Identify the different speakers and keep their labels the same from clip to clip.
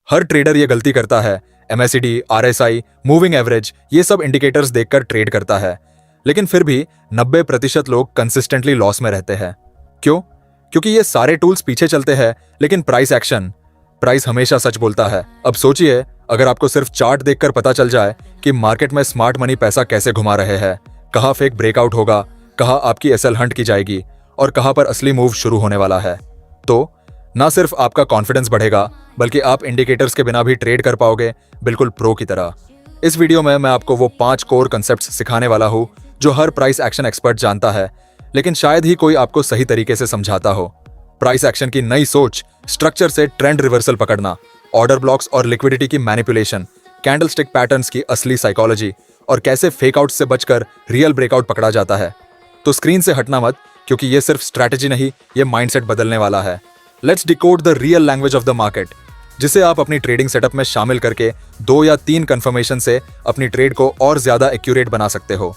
Speaker 1: हर trader ये गलती करता है। MACD, RSI, मूविंग एवरेज ये सब इंडिकेटर्स देखकर ट्रेड करता है, लेकिन फिर भी 90% लोग कंसिस्टेंटली लॉस में रहते हैं। क्यों? क्योंकि ये सारे टूल्स पीछे चलते हैं, लेकिन प्राइस हमेशा सच बोलता है। अब सोचिए, अगर आपको सिर्फ चार्ट देखकर पता चल जाए कि मार्केट में स्मार्ट मनी पैसा कैसे घुमा रहे हैं, कहाँ फेक ब्रेकआउट होगा, कहाँ आपकी SL हंट की जाएगी और कहाँ पर असली मूव शुरू होने वाला है, तो ना सिर्फ आपका कॉन्फिडेंस बढ़ेगा, बल्कि आप इंडिकेटर्स के बिना भी ट्रेड कर पाओगे, बिल्कुल प्रो की तरह। इस वीडियो में मैं आपको वो 5 कोर कंसेप्ट्स सिखाने वाला हूँ जो हर प्राइस एक्शन एक्सपर्ट जानता है, लेकिन शायद ही कोई आपको सही तरीके से समझाता हो। प्राइस एक्शन की नई सोच, स्ट्रक्चर से ट्रेंड रिवर्सल पकड़ना, ऑर्डर ब्लॉक्स और लिक्विडिटी की मैनिपुलेशन, कैंडलस्टिक पैटर्न्स की असली साइकोलॉजी और कैसे फेक आउट से बचकर रियल ब्रेकआउट पकड़ा जाता है। तो स्क्रीन से हटना मत, क्योंकि ये सिर्फ स्ट्रैटेजी नहीं, ये माइंडसेट बदलने वाला है। Let's decode the real language of the market, जिसे आप अपनी ट्रेडिंग सेटअप में शामिल करके 2 या 3 कंफर्मेशन से अपनी ट्रेड को और ज्यादा एक्यूरेट बना सकते हो।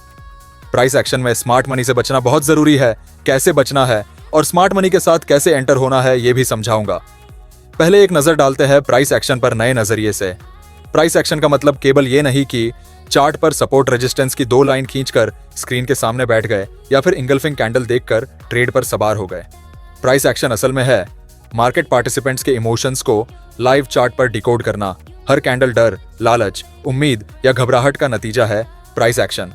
Speaker 1: प्राइस एक्शन में स्मार्ट मनी से बचना बहुत जरूरी है, कैसे बचना है और स्मार्ट मनी के साथ कैसे एंटर होना है ये भी समझाऊंगा। पहले एक नजर डालते हैं प्राइस एक्शन पर नए नजरिए से। प्राइस एक्शन का मतलब केवल ये नहीं कि चार्ट पर सपोर्ट रेजिस्टेंस की 2 लाइन खींचकर स्क्रीन के सामने बैठ गए या फिर इंगल्फिंग कैंडल देखकर ट्रेड पर सवार हो गए। प्राइस एक्शन असल में है मार्केट पार्टिसिपेंट्स के इमोशंस को लाइव चार्ट पर डिकोड करना। हर कैंडल डर, लालच, उम्मीद या घबराहट का नतीजा है प्राइस एक्शन।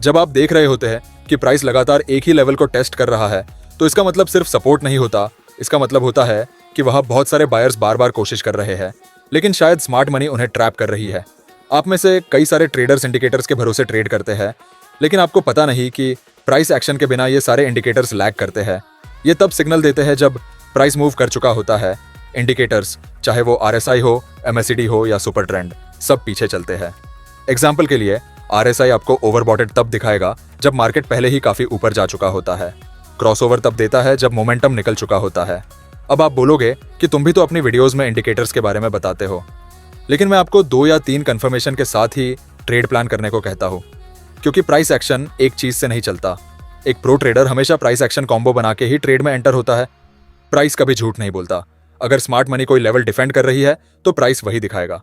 Speaker 1: जब आप देख रहे होते हैं कि प्राइस लगातार एक ही लेवल को टेस्ट कर रहा है, तो इसका मतलब सिर्फ सपोर्ट नहीं होता, इसका मतलब होता है कि वहां बहुत सारे बायर्स बार बार कोशिश कर रहे हैं, लेकिन शायद स्मार्ट मनी उन्हें ट्रैप कर रही है। आप में से कई सारे ट्रेडर्स इंडिकेटर्स के भरोसे ट्रेड करते हैं, लेकिन आपको पता नहीं कि प्राइस एक्शन के बिना ये सारे इंडिकेटर्स लैग करते हैं। ये तब सिग्नल देते हैं जब प्राइस मूव कर चुका होता है। इंडिकेटर्स, चाहे वो RSI हो, MACD हो या सुपर ट्रेंड, सब पीछे चलते हैं। एग्जाम्पल के लिए RSI आपको ओवरबॉटेड तब दिखाएगा जब मार्केट पहले ही काफी ऊपर जा चुका होता है। क्रॉसओवर तब देता है जब मोमेंटम निकल चुका होता है। अब आप बोलोगे कि तुम भी तो अपनी वीडियोस में इंडिकेटर्स के बारे में बताते हो, लेकिन मैं आपको 2 या 3 कंफर्मेशन के साथ ही ट्रेड प्लान करने को कहता हूँ, क्योंकि प्राइस एक्शन एक चीज से नहीं चलता। एक प्रो ट्रेडर हमेशा प्राइस एक्शन कॉम्बो बना के ही ट्रेड में एंटर होता है। प्राइस कभी झूठ नहीं बोलता। अगर स्मार्ट मनी कोई लेवल डिफेंड कर रही है तो प्राइस वही दिखाएगा।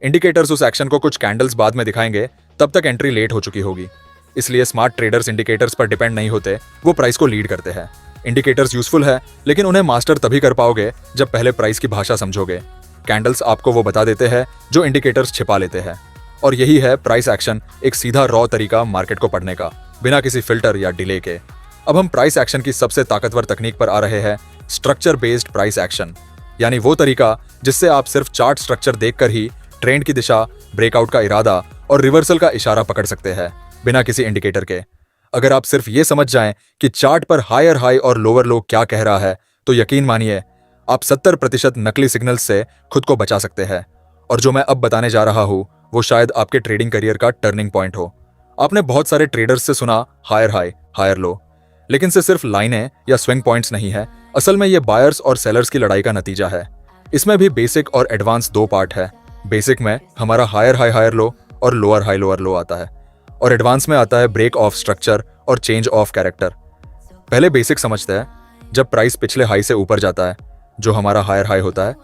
Speaker 1: इंडिकेटर्स उस एक्शन को कुछ कैंडल्स बाद में दिखाएंगे, तब तक एंट्री लेट हो चुकी होगी। इसलिए स्मार्ट ट्रेडर्स इंडिकेटर्स पर डिपेंड नहीं होते, वो प्राइस को लीड करते हैं। इंडिकेटर्स यूजफुल है, लेकिन उन्हें मास्टर तभी कर पाओगे जब पहले प्राइस की भाषा समझोगे। कैंडल्स आपको वो बता देते हैं जो इंडिकेटर्स छिपा लेते हैं, और यही है प्राइस एक्शन, एक सीधा रॉ तरीका मार्केट को पढ़ने का, बिना किसी फिल्टर या डिले के। अब हम प्राइस एक्शन की सबसे ताकतवर तकनीक पर आ रहे हैं, स्ट्रक्चर बेस्ड प्राइस एक्शन, यानी वो तरीका जिससे आप सिर्फ चार्ट स्ट्रक्चर देखकर ही ट्रेंड की दिशा, ब्रेकआउट का इरादा और रिवर्सल का इशारा पकड़ सकते हैं, बिना किसी इंडिकेटर के। अगर आप सिर्फ ये समझ जाएं कि चार्ट पर हायर हाई और लोअर लो क्या कह रहा है, तो यकीन मानिए आप 70% नकली सिग्नल्स से खुद को बचा सकते हैं। और जो मैं अब बताने जा रहा हूं, वो शायद आपके ट्रेडिंग करियर का टर्निंग पॉइंट हो। आपने बहुत सारे ट्रेडर्स से सुना हायर हाई, हायर लो, लेकिन से सिर्फ लाइनें या स्विंग पॉइंट्स नहीं है। असल में ये बायर्स और सेलर्स की लड़ाई का नतीजा है। इसमें भी बेसिक और एडवांस 2 पार्ट है। बेसिक में हमारा हायर हाई हायर लो और लोअर हाई लोअर लो आता है, और एडवांस में आता है ब्रेक ऑफ स्ट्रक्चर और चेंज ऑफ कैरेक्टर। पहले बेसिक समझते हैं। जब प्राइस पिछले हाई से ऊपर जाता है, जो हमारा हायर हाई होता है,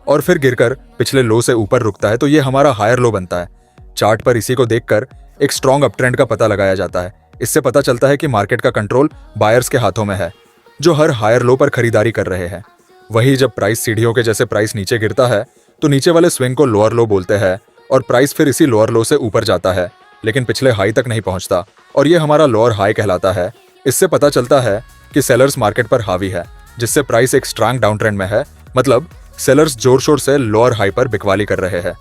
Speaker 1: और फिर गिरकर पिछले लो से ऊपर रुकता है, तो ये हमारा हायर लो बनता है। चार्ट पर इसी को देखकर एक स्ट्रॉन्ग अपट्रेंड का पता लगाया जाता है। इससे पता चलता है कि मार्केट का कंट्रोल बायर्स के हाथों में है, जो हर हायर लो पर खरीदारी कर रहे हैं। वही जब प्राइस सीढ़ियों के जैसे प्राइस नीचे गिरता है, तो नीचे वाले स्विंग को लोअर लो बोलते हैं, और प्राइस फिर इसी लोअर लो से ऊपर जाता है, लेकिन पिछले हाई तक नहीं पहुंचता, और ये हमारा लोअर हाई कहलाता है। इससे पता चलता है कि सेलर्स मार्केट पर हावी है, जिससे प्राइस एक स्ट्रांग डाउन ट्रेंड में है, मतलब सेलर्स जोर शोर से लोअर हाई पर बिकवाली कर रहे हैं।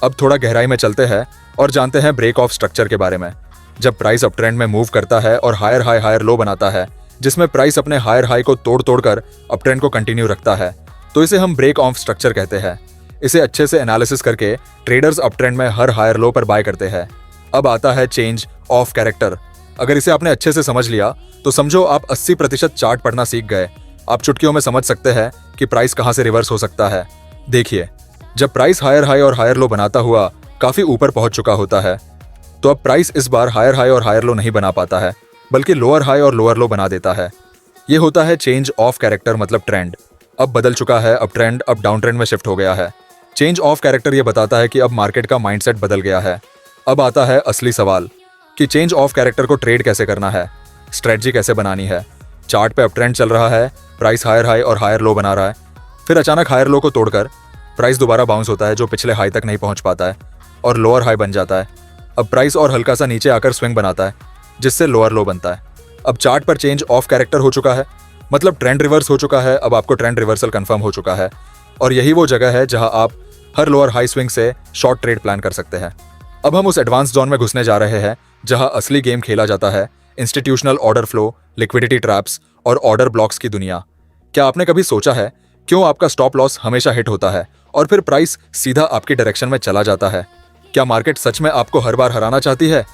Speaker 1: अब थोड़ा गहराई में चलते हैं और जानते हैं ब्रेक ऑफ स्ट्रक्चर के बारे में। जब प्राइस अप ट्रेंड में मूव करता है और हायर हाई हायर लो बनाता है, जिसमें प्राइस अपने हायर हाई को तोड़ तोड़कर अप ट्रेंड को कंटिन्यू रखता है, तो इसे हम ब्रेक ऑफ स्ट्रक्चर कहते हैं। इसे अच्छे से एनालिसिस करके ट्रेडर्स अप ट्रेंड में हर हायर लो पर बाय करते हैं। अब आता है चेंज ऑफ कैरेक्टर। अगर इसे आपने अच्छे से समझ लिया, तो समझो आप 80% चार्ट पढ़ना सीख गए। आप चुटकियों में समझ सकते हैं कि प्राइस कहां से रिवर्स हो सकता है। देखिए, जब प्राइस हायर हाई और हायर लो बनाता हुआ काफी ऊपर पहुंच चुका होता है, तो अब प्राइस इस बार हायर हाई और हायर लो नहीं बना पाता है, बल्कि लोअर हाई और लोअर लो बना देता है। ये होता है चेंज ऑफ कैरेक्टर, मतलब ट्रेंड अब बदल चुका है। अब ट्रेंड अब डाउन ट्रेंड में शिफ्ट हो गया है। चेंज ऑफ कैरेक्टर ये बताता है कि अब मार्केट का माइंडसेट बदल गया है। अब आता है असली सवाल कि चेंज ऑफ कैरेक्टर को ट्रेड कैसे करना है, स्ट्रेटजी कैसे बनानी है। चार्ट पे अप ट्रेंड चल रहा है, प्राइस हायर हाई और हायर लो बना रहा है, फिर अचानक हायर लो को तोड़कर प्राइस दोबारा बाउंस होता है जो पिछले हाई तक नहीं पहुंच पाता है और लोअर हाई बन जाता है। अब प्राइस और हल्का सा नीचे आकर स्विंग बनाता है जिससे लोअर लो बनता है। अब चार्ट पर चेंज ऑफ कैरेक्टर हो चुका है, मतलब ट्रेंड रिवर्स हो चुका है। अब आपको ट्रेंड रिवर्सल कंफर्म हो चुका है और यही वो जगह है जहां आप हर लोअर हाई स्विंग से शॉर्ट ट्रेड प्लान कर सकते हैं। अब हम उस एडवांस जोन में घुसने जा रहे हैं जहां असली गेम खेला जाता है, institutional order flow, liquidity traps और ऑर्डर ब्लॉक्स की दुनिया। क्या आपने कभी सोचा है क्यों आपका स्टॉप लॉस हमेशा हिट होता है और फिर प्राइस सीधा आपकी डायरेक्शन में चला जाता है? क्या मार्केट सच में आपको हर बार हराना चाहती है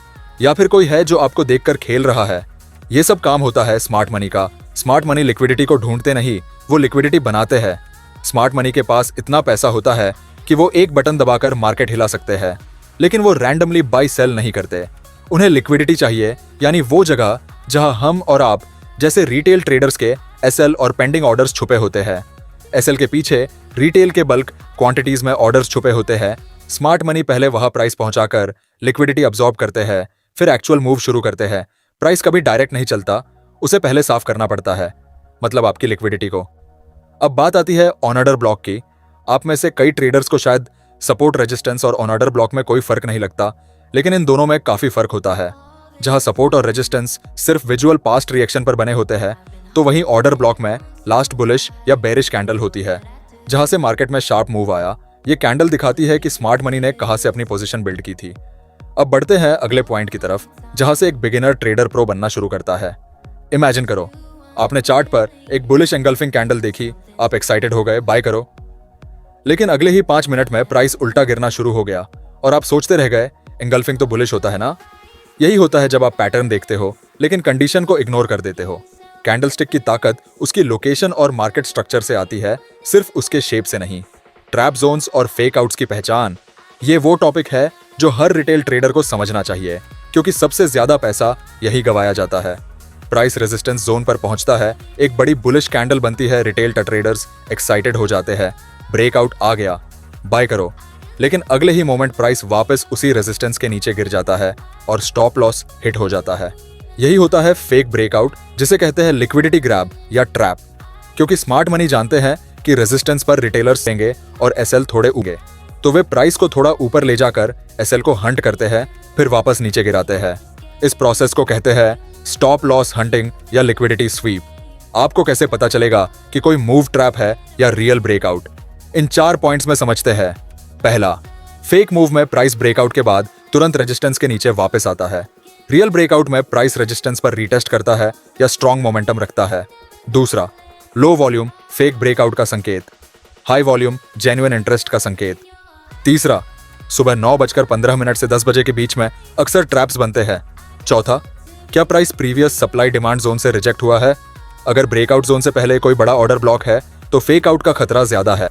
Speaker 1: या फिर कोई है जो आपको देखकर खेल रहा है? ये सब काम होता है स्मार्ट मनी का। स्मार्ट मनी लिक्विडिटी को ढूंढते नहीं, वो लिक्विडिटी बनाते हैं। स्मार्ट मनी के पास इतना पैसा होता है कि वो एक बटन दबाकर मार्केट हिला सकते हैं, लेकिन वो रैंडमली बाई सेल नहीं करते। उन्हें लिक्विडिटी चाहिए, यानी वो जगह जहां हम और आप जैसे रिटेल ट्रेडर्स के एसएल और पेंडिंग ऑर्डर्स छुपे होते हैं। एसएल के पीछे रिटेल के बल्क क्वांटिटीज में ऑर्डर्स छुपे होते हैं। स्मार्ट मनी पहले वहां प्राइस पहुंचाकर लिक्विडिटी अब्सॉर्ब करते हैं, फिर एक्चुअल मूव शुरू करते हैं। प्राइस कभी डायरेक्ट नहीं चलता, उसे पहले साफ करना पड़ता है, मतलब आपकी लिक्विडिटी को। अब बात आती है ऑन ऑर्डर ब्लॉक की। आप में से कई ट्रेडर्स को शायद सपोर्ट रेजिस्टेंस और ऑन ऑर्डर ब्लॉक में कोई फर्क नहीं लगता, लेकिन इन दोनों में काफी फर्क होता है। जहां सपोर्ट और रेजिस्टेंस सिर्फ विजुअल पास्ट रिएक्शन पर बने होते हैं, तो वहीं ऑर्डर ब्लॉक में लास्ट बुलिश या बेरिश कैंडल होती है जहां से मार्केट में शार्प मूव आया। ये कैंडल दिखाती है कि स्मार्ट मनी ने कहां से अपनी पोजीशन बिल्ड की थी। अब बढ़ते हैं अगले पॉइंट की तरफ जहां से एक बिगिनर ट्रेडर प्रो बनना शुरू करता है। इमेजिन करो आपने चार्ट पर एक बुलिश एंगल्फिंग कैंडल देखी, आप एक्साइटेड हो गए, बाय करो। लेकिन अगले ही 5 मिनट में प्राइस उल्टा गिरना शुरू हो गया और आप सोचते रह गए एंगल्फिंग तो बुलिश होता है ना। यही होता है जब आप पैटर्न देखते हो लेकिन कंडीशन को इग्नोर कर देते हो। कैंडलस्टिक की ताकत उसकी लोकेशन और मार्केट स्ट्रक्चर से आती है, सिर्फ उसके शेप से नहीं। ट्रैप जोन्स और फेक आउट्स की पहचान, ये वो टॉपिक है जो हर रिटेल ट्रेडर को समझना चाहिए, क्योंकि सबसे ज्यादा पैसा यही गवाया जाता है। प्राइस रेजिस्टेंस जोन पर पहुंचता है, एक बड़ी बुलिश कैंडल बनती है, रिटेल ट्रेडर्स एक्साइटेड हो जाते हैं, ब्रेकआउट आ गया, बाय करो। लेकिन अगले ही मोमेंट प्राइस वापस उसी रेजिस्टेंस के नीचे गिर जाता है और स्टॉप लॉस हिट हो जाता है। यही होता है फेक ब्रेकआउट, जिसे कहते हैं लिक्विडिटी ग्रैब या ट्रैप। क्योंकि स्मार्ट मनी जानते हैं कि रेजिस्टेंस पर रिटेलर्स देंगे और एसएल थोड़े उगे, तो वे प्राइस को थोड़ा ऊपर ले जाकर एसएल को हंट करते हैं, फिर वापस नीचे गिराते हैं। इस प्रोसेस को कहते हैं स्टॉप लॉस हंटिंग या लिक्विडिटी स्वीप। आपको कैसे पता चलेगा कि कोई मूव ट्रैप है या रियल ब्रेकआउट? इन 4 पॉइंट्स में समझते हैं। पहला, फेक मूव में प्राइस ब्रेकआउट के बाद तुरंत रेजिस्टेंस के नीचे वापस आता है। रियल ब्रेकआउट में प्राइस रेजिस्टेंस पर रीटेस्ट करता है या स्ट्रॉन्ग मोमेंटम रखता है। दूसरा, लो वॉल्यूम फेक ब्रेकआउट का संकेत, हाई वॉल्यूम जेन्युइन इंटरेस्ट का संकेत। तीसरा, सुबह 9:15 से 10 बजे के बीच में अक्सर ट्रैप्स बनते हैं। चौथा, क्या price previous supply demand zone से रिजेक्ट हुआ है? अगर ब्रेकआउट जोन से पहले कोई बड़ा ऑर्डर ब्लॉक है तो फेक आउट का खतरा ज्यादा है।